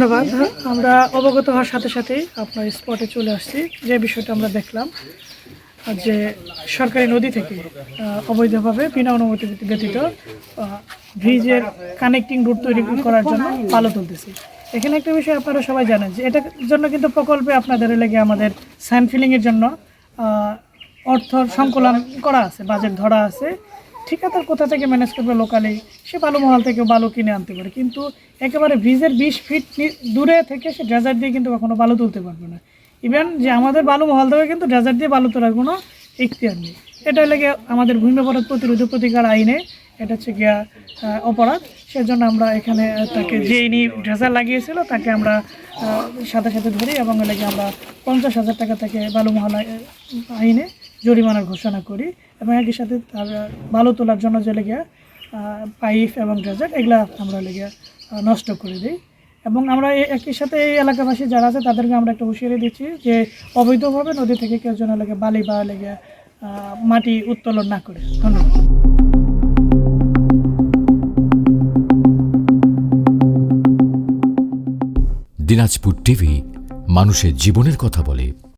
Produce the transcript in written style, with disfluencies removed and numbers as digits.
ধন্যবাদ। আমরা অবগত হওয়ার সাথে সাথেই আপনার স্পটে চলে আসছি। যে বিষয়টা আমরা দেখলাম যে সরকারি নদী থেকে অবৈধভাবে বিনা অনুমতি ব্যতীত ব্রিজের কানেক্টিং রুট তৈরি করার জন্য বালু তুলতেছি। এখানে একটা বিষয় আপনারা সবাই জানেন যে এটার জন্য কিন্তু প্রকল্পে আপনাদের লেগে আমাদের স্যান্ড ফিলিংয়ের জন্য অর্থ সংকলন করা আছে, বাজেট ধরা আছে। ঠিকাদার কোথা থেকে ম্যানেজ করবে লোকালি, সে বালু মহল থেকে বালু কিনে আনতে পারে, কিন্তু একেবারে ব্রিজের 20 ফিট দূরে থেকে সে ড্রেজার দিয়ে কিন্তু কখনো বালু তুলতে পারবে না। ইভেন যে আমাদের বালু মহল থেকে কিন্তু ড্রেজার দিয়ে বালু তোলার কোনো ইখতিয়ার নেই। এটা লেগে আমাদের ভূমি অপরাধ প্রতিরোধ প্রতিকার আইনে এটা হচ্ছে গিয়া অপরাধ। সেজন্য আমরা এখানে তাকে যে ইনি ড্রেজার লাগিয়েছিল তাকে আমরা সাথে সাথে ধরি এবং লেগে আমরা 50,000 টাকা থেকে বালু মহল আইনে জরিমানার ঘোষণা করি এবং একই সাথে তার বালু তোলার জন্য যে লেগে পাইপ এবং ড্রেজার এগুলা আমরা লেগে নষ্ট করে দিই। এবং আমরা একই সাথে এই এলাকাবাসী যারা আছে তাদেরকে আমরা একটা হুঁশিয়ারি দিচ্ছি যে অবৈধভাবে নদী থেকে কেউ যেন লেগে বালি বা লেগে মাটি উত্তোলন না করে। ধন্যবাদ। দিনাজপুর টিভি মানুষের জীবনের কথা বলে।